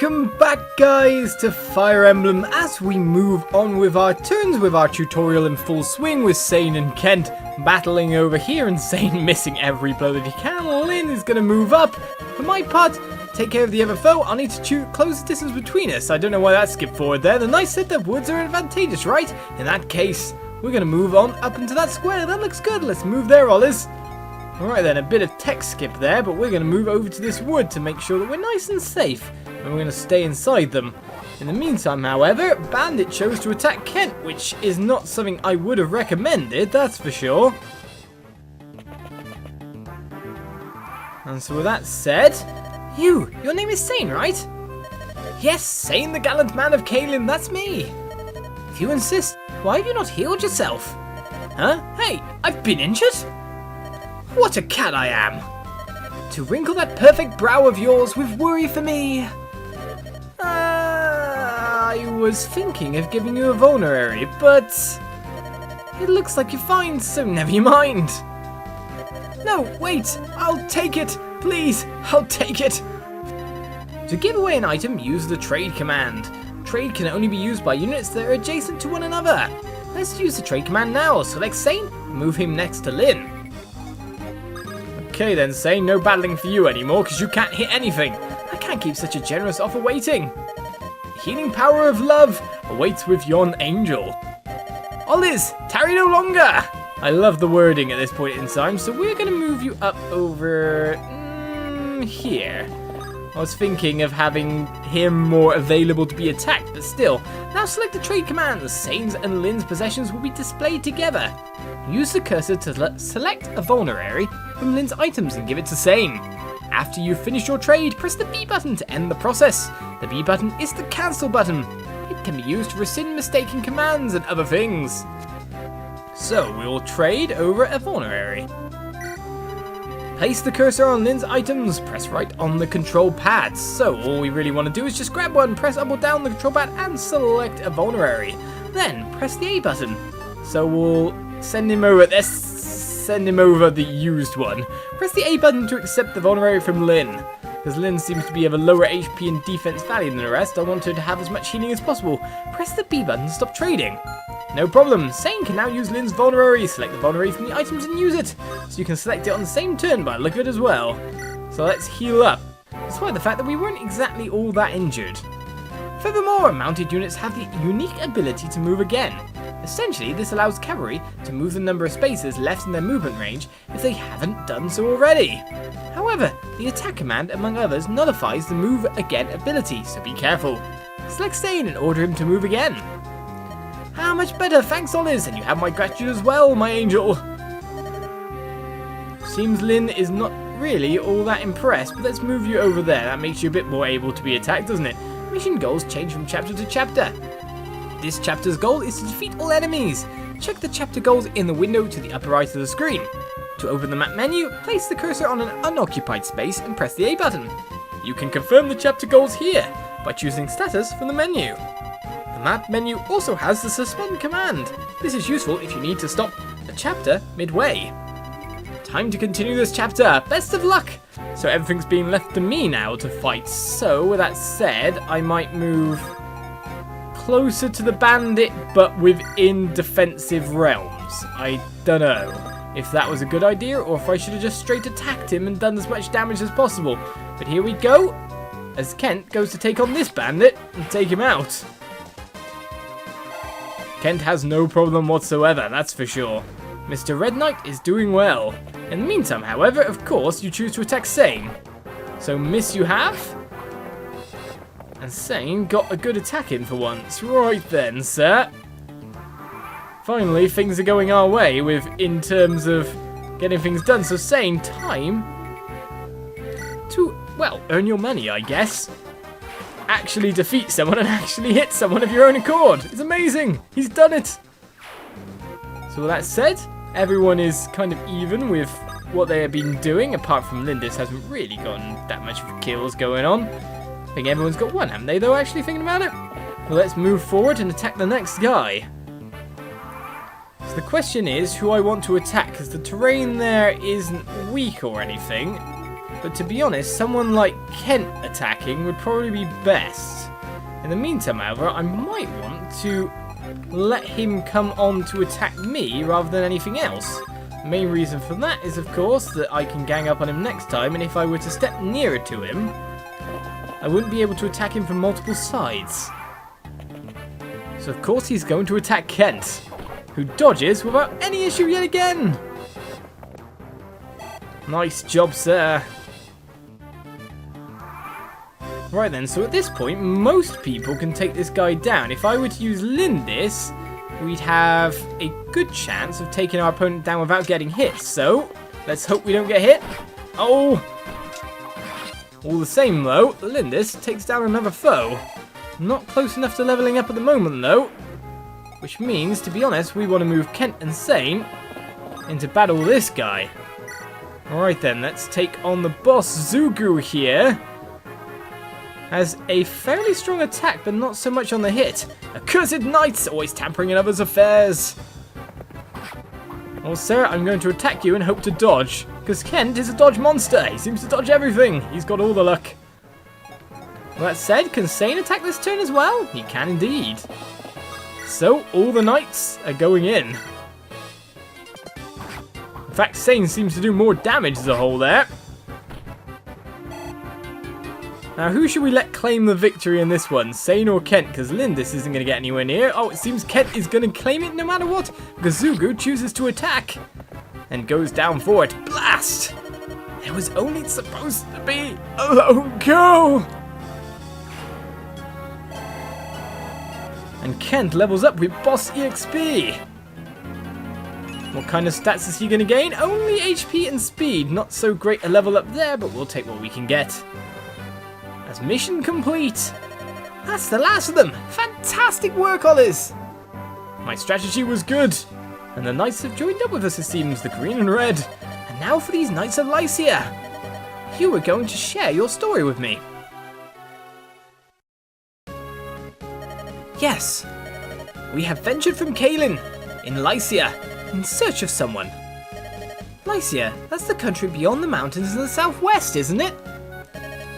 Welcome back, guys, to Fire Emblem as we move on with our turns with our tutorial in full swing with Sain and Kent battling over here and Sain missing every blow that he can. Lyn is going to move up. For my part, take care of the other foe. I'll need to close the distance between us. I don't know why that skipped forward there. The nice set of woods are advantageous, right? In that case, we're going to move on up into that square. That looks good. Let's move there, Oliz. Alright then, a bit of text skip there, but we're going to move over to this wood to make sure that we're nice and safe. And we're going to stay inside them. In the meantime, however, Bandit chose to attack Kent, which is not something I would have recommended, that's for sure. And so with that said, your name is Sain, right? Yes, Sain the gallant man of Caelin, that's me. If you insist, why have you not healed yourself? Huh? Hey, I've been injured? What a cat I am! To wrinkle that perfect brow of yours with worry for me. I was thinking of giving you a vulnerary, but it looks like you're fine, so never you mind. No, wait, I'll take it, please, I'll take it. To give away an item, use the trade command. Trade can only be used by units that are adjacent to one another. Let's use the trade command now. Select Sain, move him next to Lyn. Okay then, Sain, no battling for you anymore because you can't hit anything. I can't keep such a generous offer waiting. The healing power of love awaits with yon angel. Oliz, tarry no longer! I love the wording at this point in time, so we're going to move you up over here. I was thinking of having him more available to be attacked, but still. Now select the trade commands. Sain's and Lyn's possessions will be displayed together. Use the cursor to select a vulnerary from Lyn's items and give it to Sain. After you've finished your trade, press the B button to end the process. The B button is the cancel button. It can be used to rescind mistaken commands and other things. So we'll trade over a vulnerary. Place the cursor on Lyn's items, press right on the control pad. So all we really want to do is just grab one, press up or down the control pad and select a vulnerary. Then press the A button. So we'll send him over the used one. Press the A button to accept the vulnerary from Lyn. Because Lyn seems to be of a lower HP and defense value than the rest, I want her to have as much healing as possible. Press the B button to stop trading. No problem, Sain can now use Lyn's vulnerary. Select the vulnerary from the items and use it. So you can select it on the same turn by the look of it as well. So let's heal up, despite the fact that we weren't exactly all that injured. Furthermore, mounted units have the unique ability to move again. Essentially, this allows cavalry to move the number of spaces left in their movement range if they haven't done so already. However, the attack command, among others, nullifies the move again ability, so be careful. Select Sain and order him to move again. How much better, thanks Oliz, and you have my gratitude as well, my angel. Seems Lyn is not really all that impressed, but let's move you over there. That makes you a bit more able to be attacked, doesn't it? Mission goals change from chapter to chapter. This chapter's goal is to defeat all enemies. Check the chapter goals in the window to the upper right of the screen. To open the map menu, place the cursor on an unoccupied space and press the A button. You can confirm the chapter goals here by choosing status from the menu. The map menu also has the suspend command. This is useful if you need to stop a chapter midway. Time to continue this chapter. Best of luck! So everything's being left to me now to fight. So with that said, I might move closer to the bandit, but within defensive realms. I don't know if that was a good idea or if I should have just straight attacked him and done as much damage as possible. But here we go, as Kent goes to take on this bandit and take him out. Kent has no problem whatsoever, that's for sure. Mr. Red Knight is doing well. In the meantime, however, of course, you choose to attack Sain. So miss you have. And Sain got a good attack in for once. Right then, sir. Finally, things are going our way in terms of getting things done. So Sain, time to, well, earn your money, I guess. Actually defeat someone and actually hit someone of your own accord. It's amazing. He's done it. So with that said, everyone is kind of even with what they have been doing, apart from Lyndis hasn't really gotten that much kills going on. I think everyone's got one, haven't they, though, actually thinking about it? Well, let's move forward and attack the next guy. So the question is who I want to attack, because the terrain there isn't weak or anything. But to be honest, someone like Kent attacking would probably be best. In the meantime, however, I might want to let him come on to attack me rather than anything else. The main reason for that is, of course, that I can gang up on him next time, and if I were to step nearer to him, I wouldn't be able to attack him from multiple sides. So of course he's going to attack Kent, who dodges without any issue yet again. Nice job, sir. Right then, so at this point, most people can take this guy down. If I were to use Lyndis, we'd have a good chance of taking our opponent down without getting hit. So, let's hope we don't get hit. Oh! All the same, though, Lyndis takes down another foe. Not close enough to leveling up at the moment, though. Which means, to be honest, we want to move Kent and Sain in to battle this guy. Alright then, let's take on the boss, Zugu, here. Has a fairly strong attack, but not so much on the hit. Accursed knights, always tampering in others' affairs. Well, sir, I'm going to attack you and hope to dodge. Because Kent is a dodge monster. He seems to dodge everything. He's got all the luck. Well, that said, can Sain attack this turn as well? He can indeed. So, all the knights are going in. In fact, Sain seems to do more damage as a whole there. Now, who should we let claim the victory in this one? Sain or Kent? Because Lyndis isn't going to get anywhere near. Oh, it seems Kent is going to claim it no matter what. Because Zugu chooses to attack. And goes down for it. Blast! There was only supposed to be a lone go! And Kent levels up with Boss EXP. What kind of stats is he going to gain? Only HP and speed. Not so great a level up there, but we'll take what we can get. As mission complete. That's the last of them. Fantastic work, Olis. My strategy was good. And the knights have joined up with us, it seems, the green and red. And now for these knights of Lycia. You were going to share your story with me. Yes. We have ventured from Caelin, in Lycia, in search of someone. Lycia, that's the country beyond the mountains in the southwest, isn't it?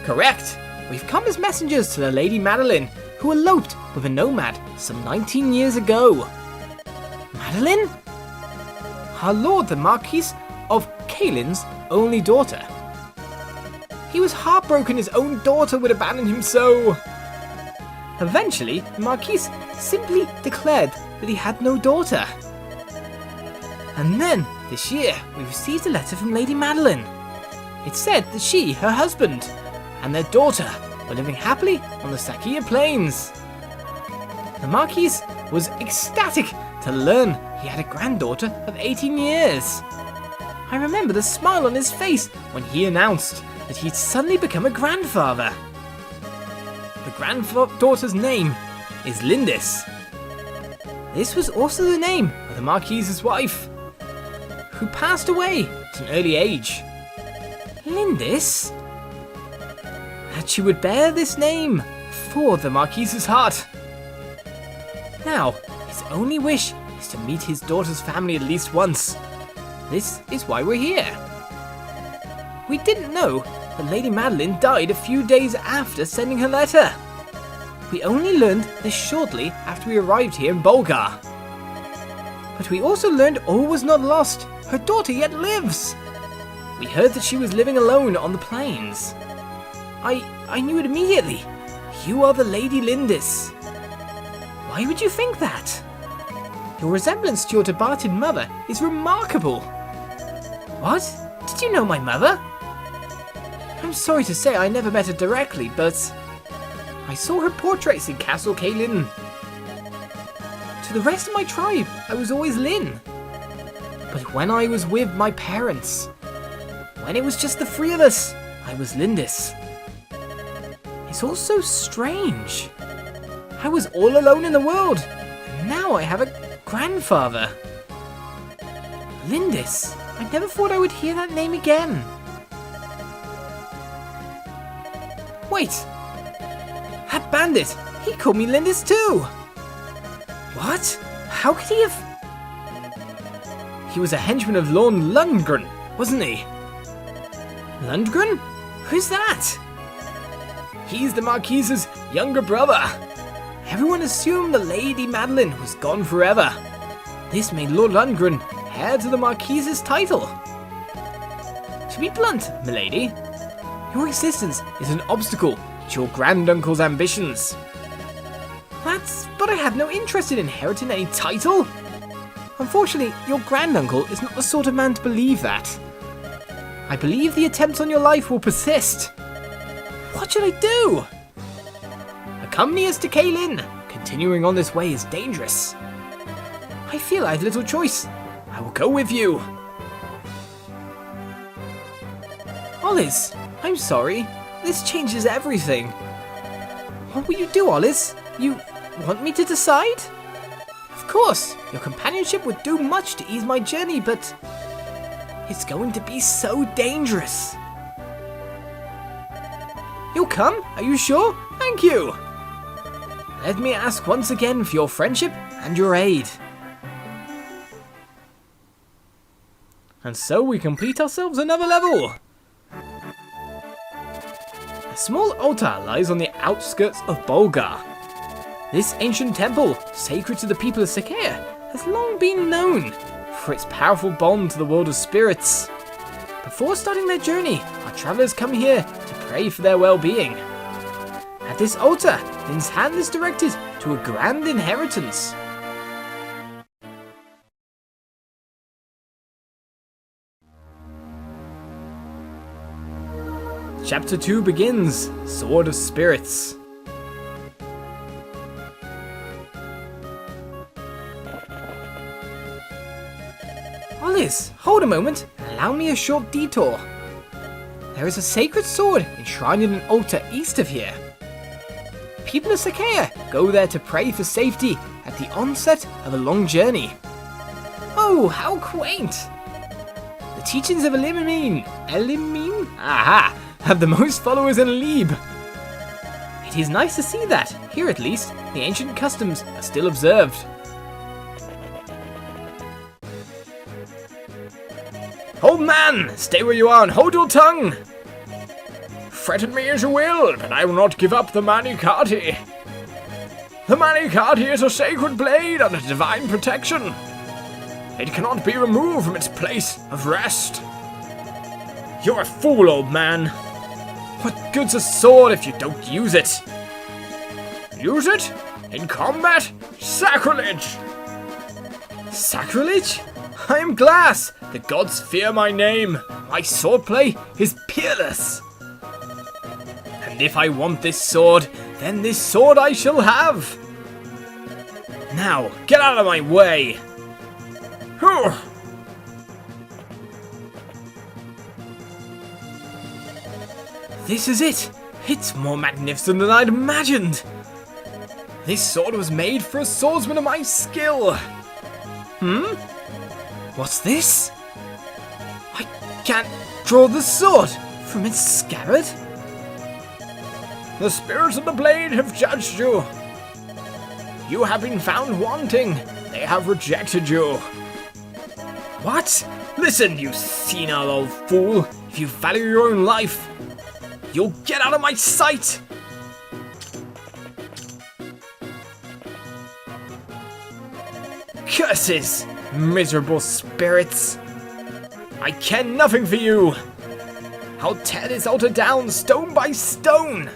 Correct. We've come as messengers to the Lady Madeline, who eloped with a nomad some 19 years ago. Madeline? Our lord, the Marquis of Caelin's only daughter. He was heartbroken his own daughter would abandon him so. Eventually, the Marquis simply declared that he had no daughter. And then, this year, we received a letter from Lady Madeline. It said that she, her husband, and their daughter were living happily on the Sakia Plains. The Marquis was ecstatic to learn he had a granddaughter of 18 years. I remember the smile on his face when he announced that he'd suddenly become a grandfather. The granddaughter's name is Lyndis. This was also the name of the Marquis's wife, who passed away at an early age. Lyndis? That she would bear this name for the Marquis's heart. Now, his only wish is to meet his daughter's family at least once. This is why we're here. We didn't know that Lady Madeline died a few days after sending her letter. We only learned this shortly after we arrived here in Bulgar. But we also learned all was not lost. Her daughter yet lives. We heard that she was living alone on the plains. I knew it immediately. You are the Lady Lyndis. Why would you think that? Your resemblance to your departed mother is remarkable. What? Did you know my mother? I'm sorry to say I never met her directly, but I saw her portraits in Castle Caelin. To the rest of my tribe, I was always Lyn. But when I was with my parents, when it was just the three of us, I was Lyndis. It's all so strange. I was all alone in the world, and now I have a grandfather. Lyndis. I never thought I would hear that name again. Wait. That bandit. He called me Lyndis too. What? How could he have... He was a henchman of Lord Lundgren, wasn't he? Lundgren? Who's that? He's the Marquise's younger brother. Everyone assumed the Lady Madeline was gone forever. This made Lord Lundgren heir to the Marquise's title. To be blunt, milady, your existence is an obstacle to your granduncle's ambitions. But I have no interest in inheriting any title. Unfortunately, your granduncle is not the sort of man to believe that. I believe the attempts on your life will persist. What should I do? Accompany us to Kaelin. Continuing on this way is dangerous. I feel I have little choice. I will go with you. Oliz, I'm sorry. This changes everything. What will you do, Oliz? You want me to decide? Of course, your companionship would do much to ease my journey, but it's going to be so dangerous. You'll come? Are you sure? Thank you. Let me ask once again for your friendship and your aid. And so we complete ourselves another level. A small altar lies on the outskirts of Bolgar. This ancient temple, sacred to the people of Sakea, has long been known for its powerful bond to the world of spirits. Before starting their journey, our travellers come here to pray for their well-being. At this altar, Lynn's hand is directed to a grand inheritance. Chapter 2 begins, Sword of Spirits. Oliz, hold a moment and allow me a short detour. There is a sacred sword enshrined in an altar east of here. People of Sakea go there to pray for safety at the onset of a long journey. Oh, how quaint! The teachings of Elimine, have the most followers in Lieb. It is nice to see that, here at least, the ancient customs are still observed. Old man, stay where you are and hold your tongue! Fret at me as you will, but I will not give up the Manikati. The Manikati is a sacred blade under divine protection. It cannot be removed from its place of rest. You're a fool, old man. What good's a sword if you don't use it? Use it? In combat? Sacrilege! Sacrilege? I am Glass. The gods fear my name. My swordplay is peerless. And if I want this sword, then this sword I shall have. Now, get out of my way. Whew. This is it. It's more magnificent than I'd imagined. This sword was made for a swordsman of my skill. What's this? I can't draw the sword from its scabbard. The spirits of the blade have judged you. You have been found wanting. They have rejected you. What? Listen, you senile old fool. If you value your own life, you'll get out of my sight. Curses, miserable spirits. I care nothing for you. I'll tear this altar down stone by stone.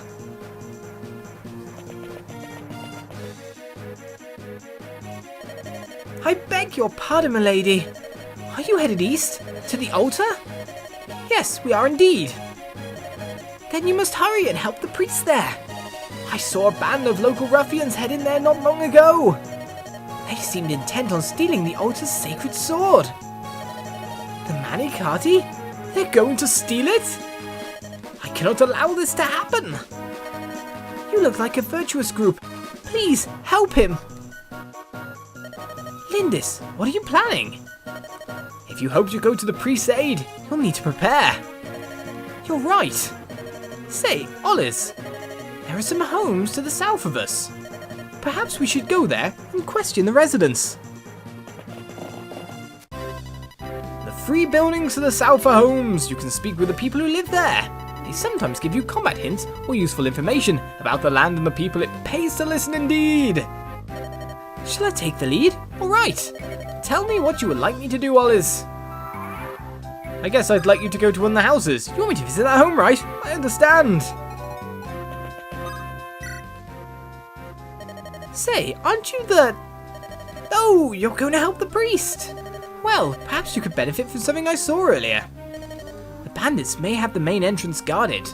I beg your pardon, milady. Are you headed east? To the altar? Yes, we are indeed. Then you must hurry and help the priest there. I saw a band of local ruffians head in there not long ago. They seemed intent on stealing the altar's sacred sword. The Manikati? They're going to steal it? I cannot allow this to happen. You look like a virtuous group. Please, help him. Lyndis, what are you planning? If you hope to go to the priest's aid, you'll need to prepare. You're right. Say, Oliz, there are some homes to the south of us. Perhaps we should go there and question the residents. The 3 buildings to the south are homes. You can speak with the people who live there. They sometimes give you combat hints or useful information about the land and the people. It pays to listen indeed. Shall I take the lead? Alright. Tell me what you would like me to do, Oliz. I guess I'd like you to go to one of the houses. You want me to visit that home, right? I understand. Say, aren't you the... Oh, you're going to help the priest. Well, perhaps you could benefit from something I saw earlier. The bandits may have the main entrance guarded.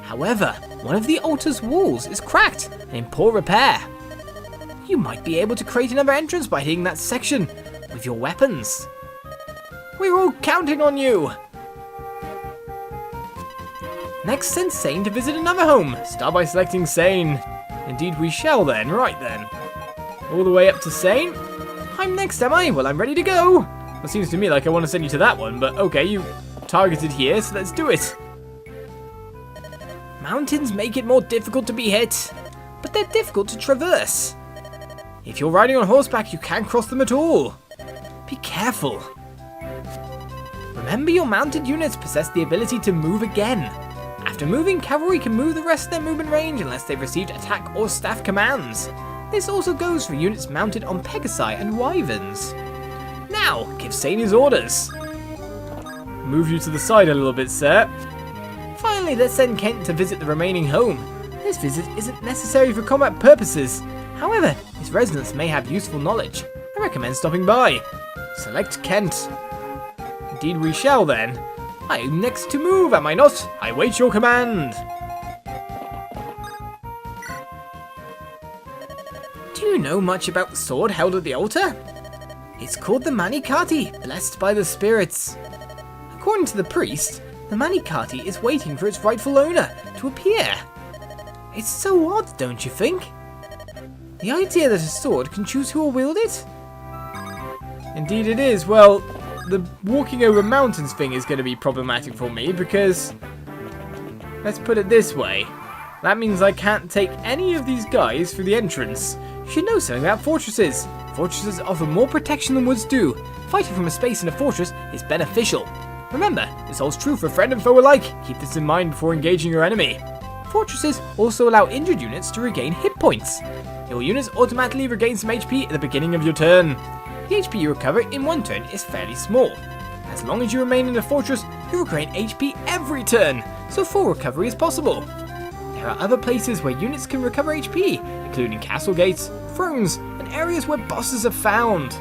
However, one of the altar's walls is cracked and in poor repair. You might be able to create another entrance by hitting that section with your weapons. We're all counting on you! Next, send Sain to visit another home. Start by selecting Sain. Indeed we shall then, right then. All the way up to Sain. I'm next, am I? Well, I'm ready to go. It seems to me like I want to send you to that one, but okay, you targeted here, so let's do it. Mountains make it more difficult to be hit, but they're difficult to traverse. If you're riding on horseback, you can't cross them at all. Be careful. Remember, your mounted units possess the ability to move again. After moving, cavalry can move the rest of their movement range unless they've received attack or staff commands. This also goes for units mounted on Pegasi and Wyverns. Now, give Sain his orders. Move you to the side a little bit, sir. Finally, let's send Kent to visit the remaining home. This visit isn't necessary for combat purposes. However, his residents may have useful knowledge. I recommend stopping by. Select Kent. Indeed we shall then. I am next to move, am I not? I wait your command. Do you know much about the sword held at the altar? It's called the Manikati, blessed by the spirits. According to the priest, the Manikati is waiting for its rightful owner to appear. It's so odd, don't you think? The idea that a sword can choose who will wield it? Indeed it is. Well, the walking over mountains thing is going to be problematic for me because, let's put it this way, that means I can't take any of these guys through the entrance. You should know something about fortresses. Fortresses offer more protection than woods do. Fighting from a space in a fortress is beneficial. Remember, this holds true for friend and foe alike. Keep this in mind before engaging your enemy. Fortresses also allow injured units to regain hit points. Your units automatically regain some HP at the beginning of your turn. The HP you recover in one turn is fairly small. As long as you remain in the fortress, you regain HP every turn, so full recovery is possible. There are other places where units can recover HP, including castle gates, thrones, and areas where bosses are found.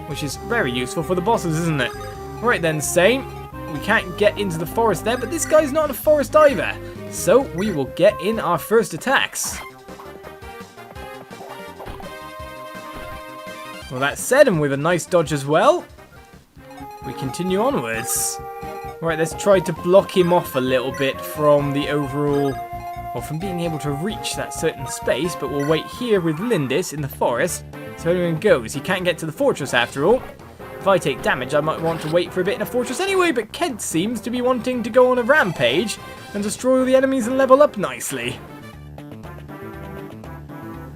Which is very useful for the bosses, isn't it? Right then, Sain. We can't get into the forest there, but this guy's not in a forest either. So we will get in our first attacks. Well, that said, and with a nice dodge as well, we continue onwards. Right, let's try to block him off a little bit from the overall, or from being able to reach that certain space, but we'll wait here with Lyndis in the forest. So anyone goes, he can't get to the fortress after all. If I take damage, I might want to wait for a bit in a fortress anyway, but Kent seems to be wanting to go on a rampage and destroy all the enemies and level up nicely.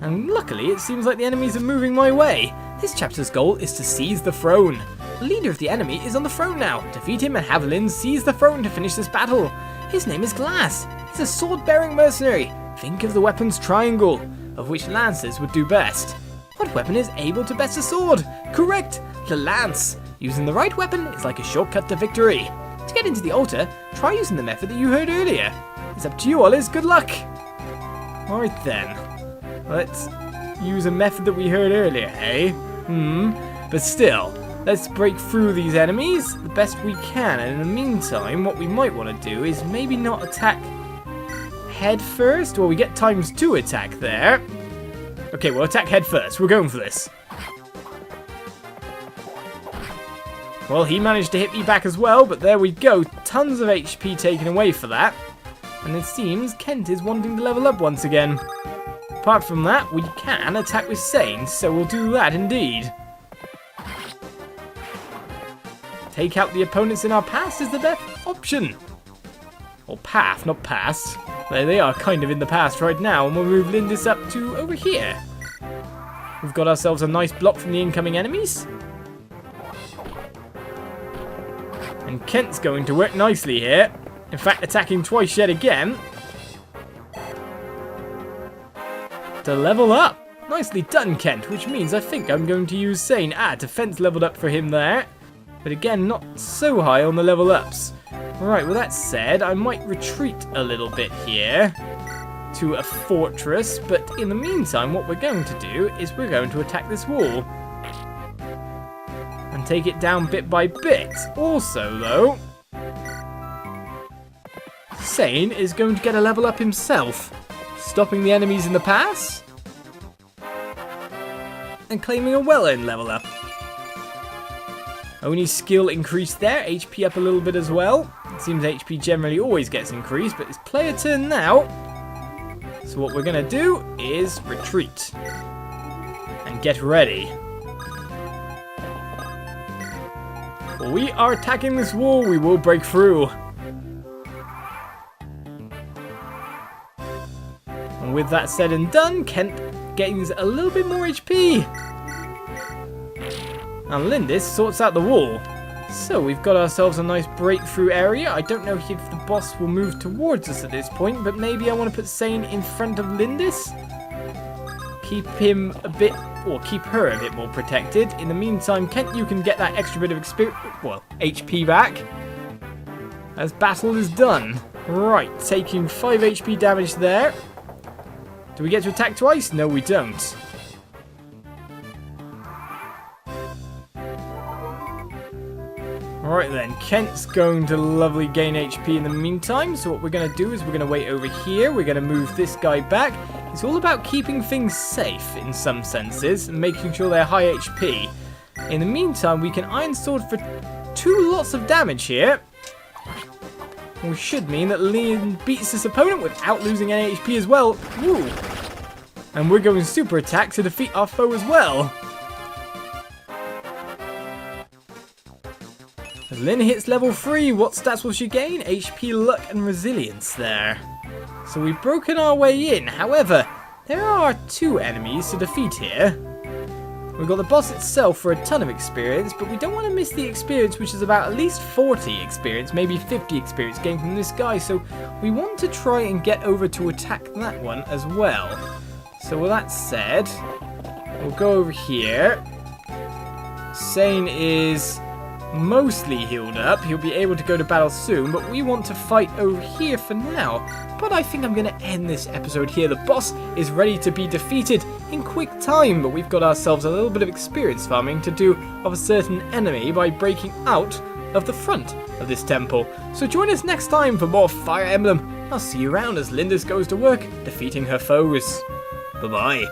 And luckily, it seems like the enemies are moving my way. This chapter's goal is to seize the throne. The leader of the enemy is on the throne now. Defeat him and have Lyn seize the throne to finish this battle. His name is Glass. He's a sword-bearing mercenary. Think of the weapons triangle, of which lances would do best. What weapon is able to best a sword? Correct, the lance. Using the right weapon is like a shortcut to victory. To get into the altar, try using the method that you heard earlier. It's up to you, Oliz. Good luck. Alright then. Let's use a method that we heard earlier, eh? But still, let's break through these enemies the best we can. And in the meantime, what we might want to do is maybe not attack head first. Well, we get ×2 attack there. Okay, we'll attack head first. We're going for this. Well, he managed to hit me back as well, but there we go. Tons of HP taken away for that. And it seems Kent is wanting to level up once again. Apart from that, we can attack with Sain, so we'll do that indeed. Take out the opponents in our past is the best option. Or path, not past. They are kind of in the past right now, and we'll move Lyndis up to over here. We've got ourselves a nice block from the incoming enemies. And Kent's going to work nicely here. In fact, attacking twice yet again. To level up. Nicely done, Kent, which means I think I'm going to use Sain. Defense leveled up for him there. But again, not so high on the level ups. Right, with that said, I might retreat a little bit here to a fortress. But in the meantime, what we're going to do is we're going to attack this wall. And take it down bit by bit. Also, though, Sain is going to get a level up himself. Stopping the enemies in the pass. And claiming a well-earned level up. Only skill increased there, HP up a little bit as well. It seems HP generally always gets increased, but it's player turn now. So what we're going to do is retreat. And get ready. While we are attacking this wall, we will break through. And with that said and done, Kent gains a little bit more HP. And Lyndis sorts out the wall. So we've got ourselves a nice breakthrough area. I don't know if the boss will move towards us at this point, but maybe I want to put Sain in front of Lyndis. Keep him a bit, or keep her a bit more protected. In the meantime, Kent, you can get that extra bit of experience, well, HP back. As battle is done. Right, taking 5 HP damage there. Do we get to attack twice? No, we don't. Alright then, Kent's going to lovely gain HP in the meantime. So what we're going to do is we're going to wait over here. We're going to move this guy back. It's all about keeping things safe in some senses and making sure they're high HP. In the meantime, we can Iron Sword for 2 lots of damage here. Which should mean that Leon beats this opponent without losing any HP as well. Woo! And we're going super attack to defeat our foe as well. As Lynn hits level 3, what stats will she gain? HP, luck, and resilience there. So we've broken our way in. However, there are 2 enemies to defeat here. We've got the boss itself for a ton of experience, but we don't want to miss the experience, which is about at least 40 experience, maybe 50 experience gained from this guy. So we want to try and get over to attack that one as well. So with that said, we'll go over here. Sain is mostly healed up. He'll be able to go to battle soon, but we want to fight over here for now. But I think I'm going to end this episode here. The boss is ready to be defeated in quick time, but we've got ourselves a little bit of experience farming to do of a certain enemy by breaking out of the front of this temple. So join us next time for more Fire Emblem. I'll see you around as Lyndis goes to work defeating her foes. Bye-bye.